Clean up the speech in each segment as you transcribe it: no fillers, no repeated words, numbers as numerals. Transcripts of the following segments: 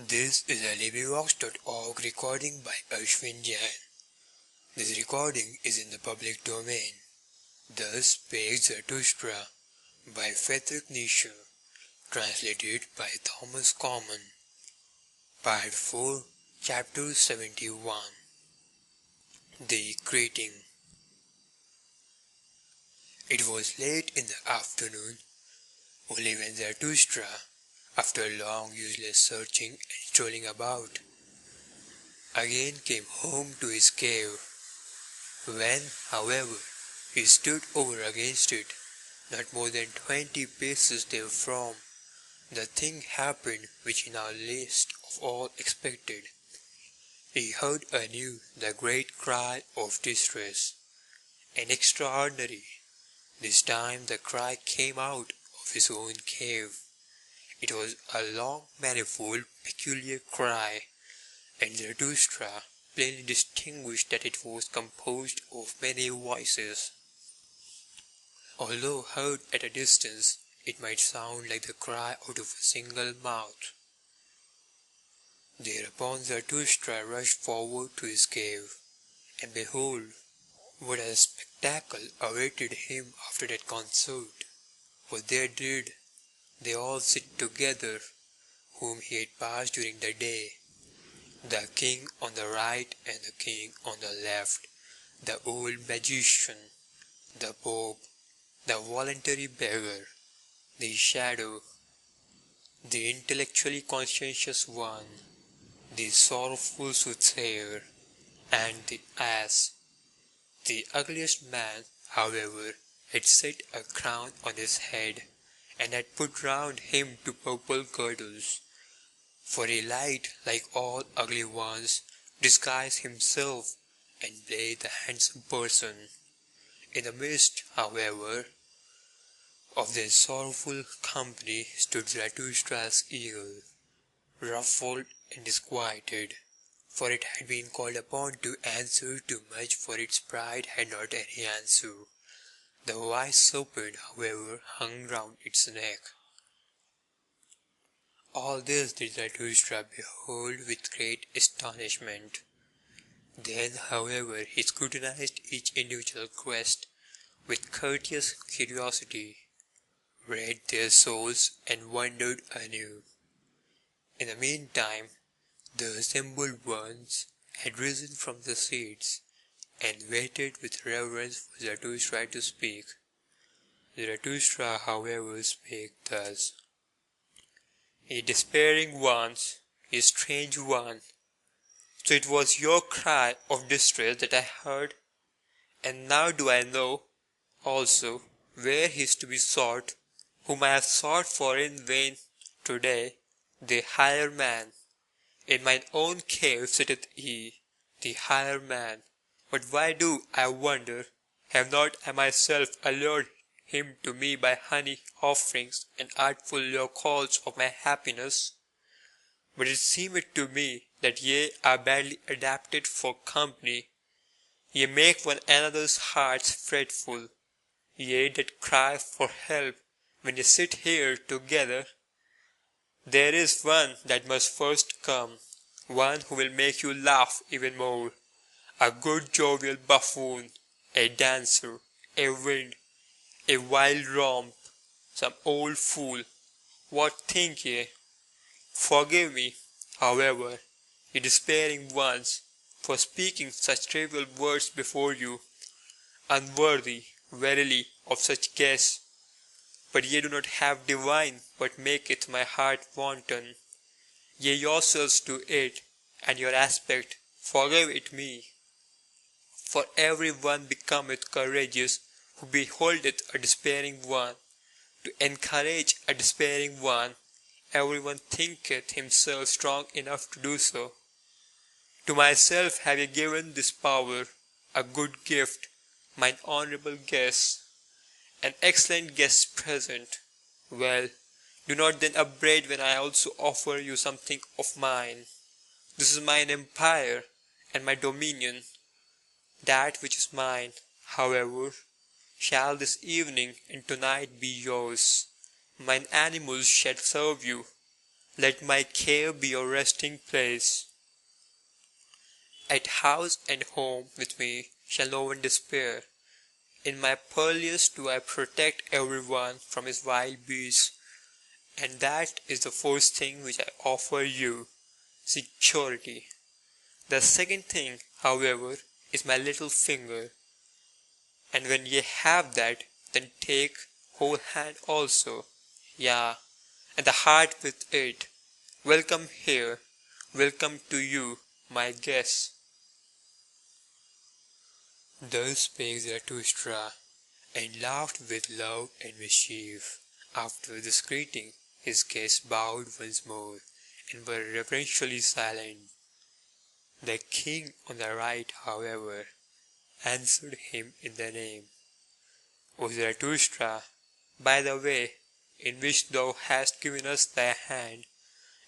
This is a Librivox.org recording by Ashwin Jain. This recording is in the public domain. The Spake Zarathustra by Friedrich Nietzsche, translated by Thomas Common. Part 4, Chapter 71. The Greeting. It was late in the afternoon, only when Zarathustra, after long useless searching and strolling about, again came home to his cave. When, however, he stood over against it, not more than 20 paces therefrom, the thing happened which he now least of all expected. He heard anew the great cry of distress, and extraordinary. This time the cry came out of his own cave. It was a long, manifold, peculiar cry, and Zarathustra plainly distinguished that it was composed of many voices. Although heard at a distance, it might sound like the cry out of a single mouth. Thereupon Zarathustra rushed forward to his cave, and behold, what a spectacle awaited him after that concert! For there did they all sit together, whom he had passed during the day, the king on the right and the king on the left, the old magician, the pope, the voluntary beggar, the shadow, the intellectually conscientious one, the sorrowful soothsayer, and the ass. The ugliest man, however, had set a crown on his head, and had put round him 2 purple girdles, for he liked, like all ugly ones, disguise himself and play the handsome person. In the midst, however, of this sorrowful company stood Zarathustra's eagle, ruffled and disquieted, for it had been called upon to answer too much, for its pride had not any answer. The wise serpent, however, hung round its neck. All this did Zarathustra behold with great astonishment. Then, however, he scrutinized each individual quest with courteous curiosity, read their souls, and wondered anew. In the meantime, the assembled ones had risen from their seats, and waited with reverence for Zarathustra to speak. Zarathustra, however, spake thus: Ye despairing ones, ye strange one, so it was your cry of distress that I heard, and now do I know, also, where he is to be sought, whom I have sought for in vain today, the higher man. In mine own cave sitteth he, the higher man. But why do, I wonder, have not I myself allured him to me by honey offerings and artful lure calls of my happiness? But it seemeth to me that ye are badly adapted for company. Ye make one another's hearts fretful, ye that cry for help when ye sit here together. There is one that must first come, one who will make you laugh even more, a good jovial buffoon, a dancer, a wind, a wild romp, some old fool. What think ye? Forgive me, however, ye despairing ones, for speaking such trivial words before you, unworthy, verily, of such guests. But ye do not have divine, but maketh my heart wanton. Ye yourselves do it, and your aspect, forgive it me. For every one becometh courageous who beholdeth a despairing one. To encourage a despairing one, every one thinketh himself strong enough to do so. To myself have ye given this power, a good gift, mine honourable guests. An excellent guest present. Well, do not then upbraid when I also offer you something of mine. This is mine empire, and my dominion. That which is mine, however, shall this evening and tonight be yours. Mine animals shall serve you. Let my cave be your resting place. At house and home with me shall no one despair. In my purlieus do I protect everyone from his wild beasts, and that is the first thing which I offer you, security. The second thing, however, is my little finger, and when ye have that, then take whole hand also, yeah, and the heart with it. Welcome here, welcome to you, my guests. Thus spake Zarathustra, and laughed with love and mischief. After this greeting, his guests bowed once more, and were reverentially silent. The king on the right, however, answered him in the name. O Zarathustra, by the way in which thou hast given us thy hand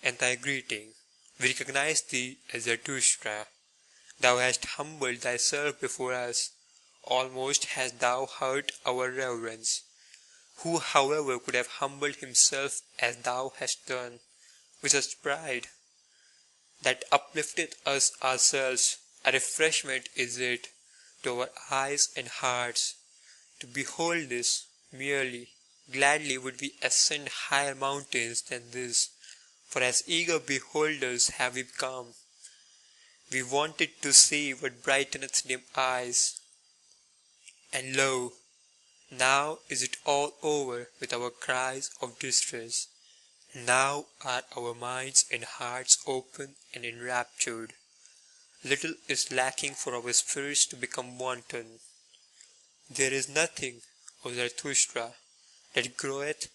and thy greeting, we recognize thee as Zarathustra. Thou hast humbled thyself before us, almost hast thou hurt our reverence. Who, however, could have humbled himself as thou hast done, with such pride, that uplifteth us ourselves? A refreshment is it to our eyes and hearts. To behold this, merely, gladly would we ascend higher mountains than this, for as eager beholders have we come. We wanted to see what brighteneth dim eyes, and lo, now is it all over with our cries of distress. Now are our minds and hearts open and enraptured. Little is lacking for our spirits to become wanton. There is nothing, O Zarathustra, that groweth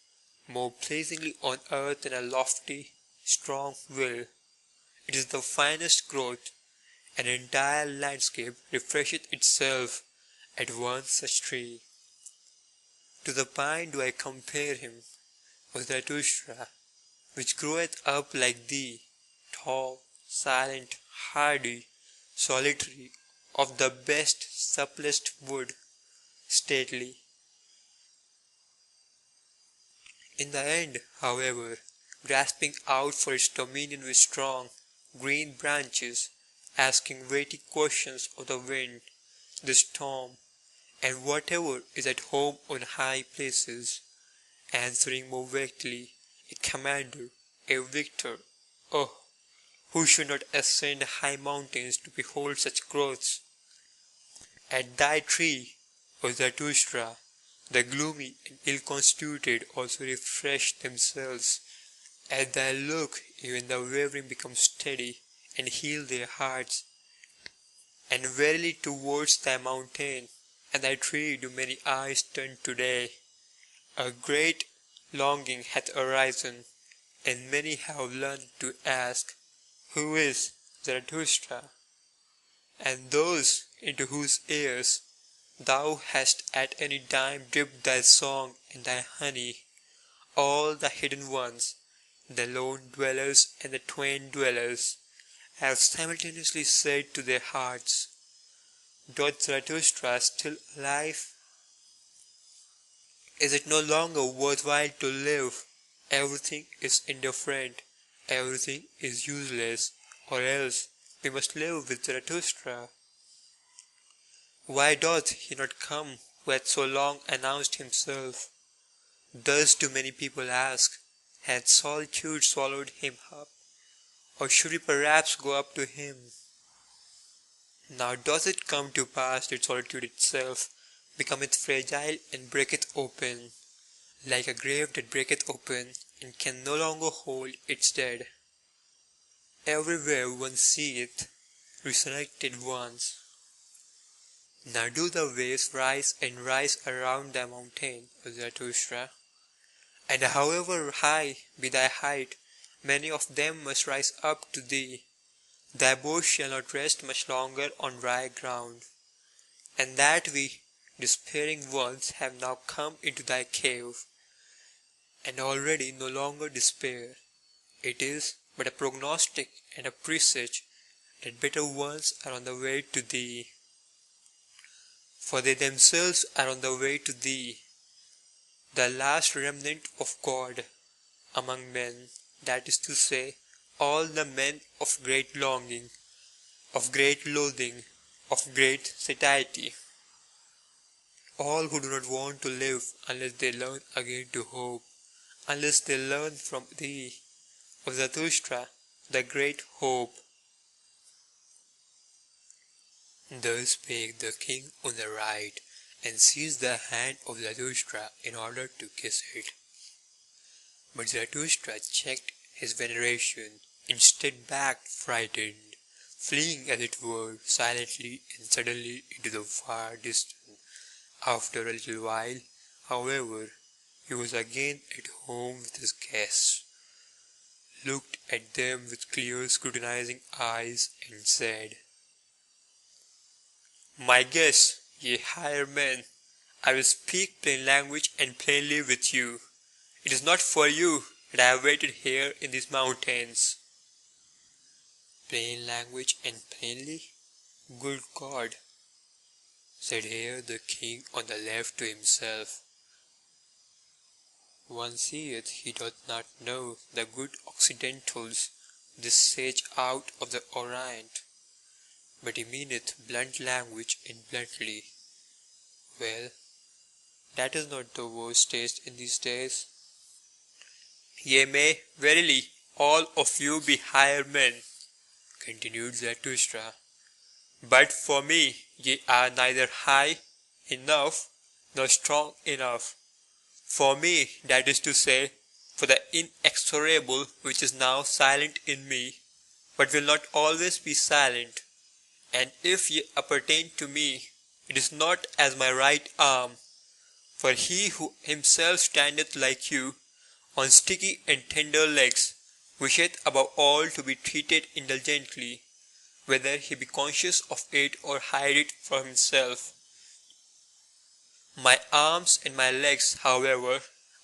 more pleasingly on earth than a lofty, strong will. It is the finest growth. An entire landscape refresheth itself at one such tree. To the pine do I compare him, O Zarathustra, which groweth up like thee, tall, silent, hardy, solitary, of the best, supplest wood, stately. In the end, however, grasping out for its dominion with strong, green branches, asking weighty questions of the wind, the storm, and whatever is at home on high places, answering more weightily, a commander, a victor. Oh, who should not ascend high mountains to behold such growths? At thy tree, O Zarathustra, the gloomy and ill-constituted also refresh themselves. At thy look even the wavering become steady, and heal their hearts. And verily towards thy mountain and thy tree do many eyes turn today. A great longing hath arisen, and many have learned to ask, Who is Zarathustra? And those into whose ears thou hast at any time dipped thy song and thy honey, all the hidden ones, the lone dwellers and the twain dwellers, have simultaneously said to their hearts, Doth Zarathustra still alive? Is it no longer worthwhile to live? Everything is indifferent, everything is useless, or else we must live with Zarathustra. Why doth he not come who hath so long announced himself? Thus do many people ask, had solitude swallowed him up, or should we perhaps go up to him? Now doth it come to pass that solitude itself becometh fragile and breaketh open, like a grave that breaketh open and can no longer hold its dead. Everywhere one seeth resurrected ones. Now do the waves rise and rise around thy mountain, O Zarathustra, and however high be thy height, many of them must rise up to thee. Thy boast shall not rest much longer on dry ground, and that we, despairing ones, have now come into thy cave, and already no longer despair. It is but a prognostic and a presage that better ones are on the way to thee. For they themselves are on the way to thee, the last remnant of God among men, that is to say, all the men of great longing, of great loathing, of great satiety, all who do not want to live unless they learn again to hope, unless they learn from thee, O Zarathustra, the great hope. Thus spake the king on the right, and seized the hand of Zarathustra in order to kiss it. But Zarathustra checked his veneration, instead backed frightened, fleeing as it were silently and suddenly into the far distance. After a little while, however, he was again at home with his guests, looked at them with clear scrutinizing eyes, and said, My guests, ye higher men, I will speak plain language and plainly with you. It is not for you that I have waited here in these mountains. Plain language and plainly? Good God, said here the king on the left to himself. One seeth he doth not know the good Occidentals, this sage out of the Orient, but he meaneth blunt language and bluntly. Well, that is not the worst taste in these days. Ye may verily all of you be higher men, continued Zarathustra, but for me ye are neither high enough nor strong enough. For me, that is to say, for the inexorable which is now silent in me, but will not always be silent, and if ye appertain to me, it is not as my right arm, for he who himself standeth like you, on sticky and tender legs, wisheth above all to be treated indulgently, whether he be conscious of it or hide it from himself. My arms and my legs, however,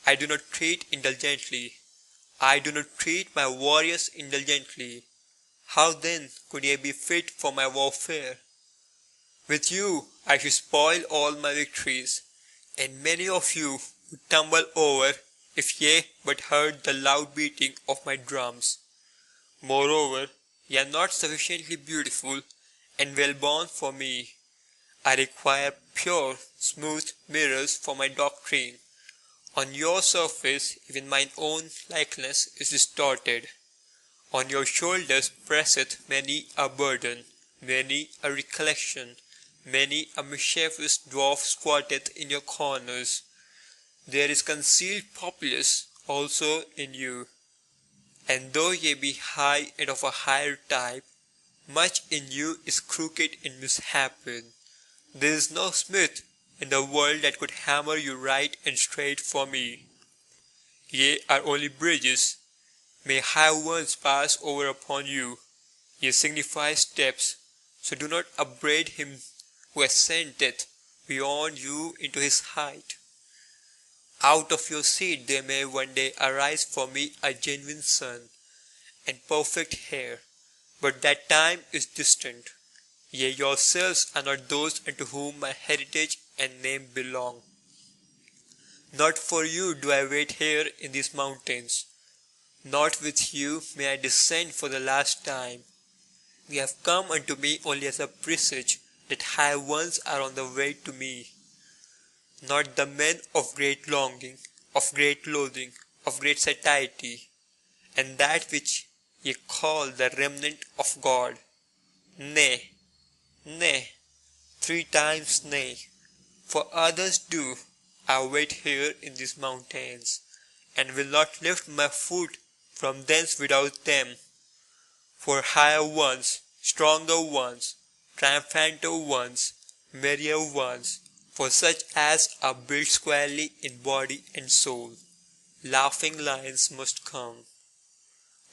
I do not treat indulgently. I do not treat my warriors indulgently. How then could ye be fit for my warfare? With you I should spoil all my victories, and many of you would tumble over if ye but heard the loud beating of my drums. Moreover, ye are not sufficiently beautiful and well born for me. I require pure, smooth mirrors for my doctrine. On your surface even mine own likeness is distorted. On your shoulders presseth many a burden, many a recollection, many a mischievous dwarf squatteth in your corners. There is concealed populace also in you. And though ye be high and of a higher type, much in you is crooked and mishapen. There is no smith in the world that could hammer you right and straight for me. Ye are only bridges. May high ones pass over upon you. Ye signify steps, so do not upbraid him who ascendeth beyond you into his height. Out of your seed there may one day arise for me a genuine son, and perfect hair, but that time is distant. Ye yourselves are not those unto whom my heritage and name belong. Not for you do I wait here in these mountains. Not with you may I descend for the last time. Ye have come unto me only as a presage that high ones are on the way to me. Not the men of great longing, of great loathing, of great satiety, and that which ye call the remnant of God. Nay, nay, 3 times nay, for others do I wait here in these mountains, and will not lift my foot from thence without them. For higher ones, stronger ones, triumphanter ones, merrier ones, for such as are built squarely in body and soul, laughing lions must come.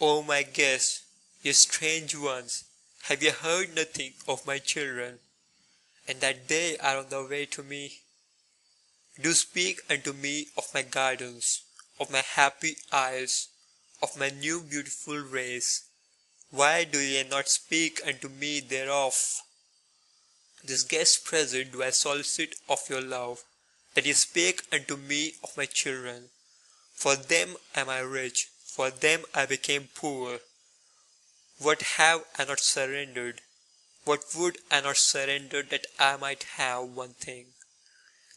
O my guests, ye strange ones, have ye heard nothing of my children, and that they are on the way to me? Do speak unto me of my gardens, of my happy isles, of my new beautiful race. Why do ye not speak unto me thereof? This guest present do I solicit of your love, that ye speak unto me of my children. For them am I rich, For them I became poor. What have I not surrendered? What would I not surrender that I might have one thing?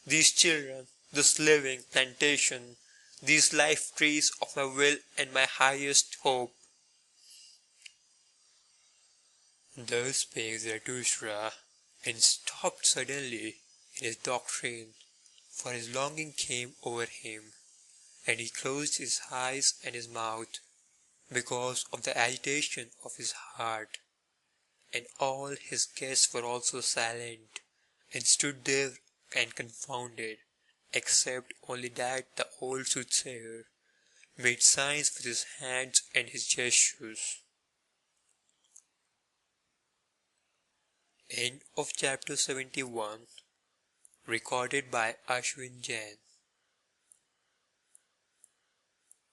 These children, this living plantation, these life trees of my will and my highest hope. Thus spake Zarathustra, and stopped suddenly in his doctrine, for his longing came over him, and he closed his eyes and his mouth, because of the agitation of his heart. And all his guests were also silent, and stood there and confounded, except only that the old soothsayer made signs with his hands and his gestures. End of chapter 71. Recorded by Ashwin Jain.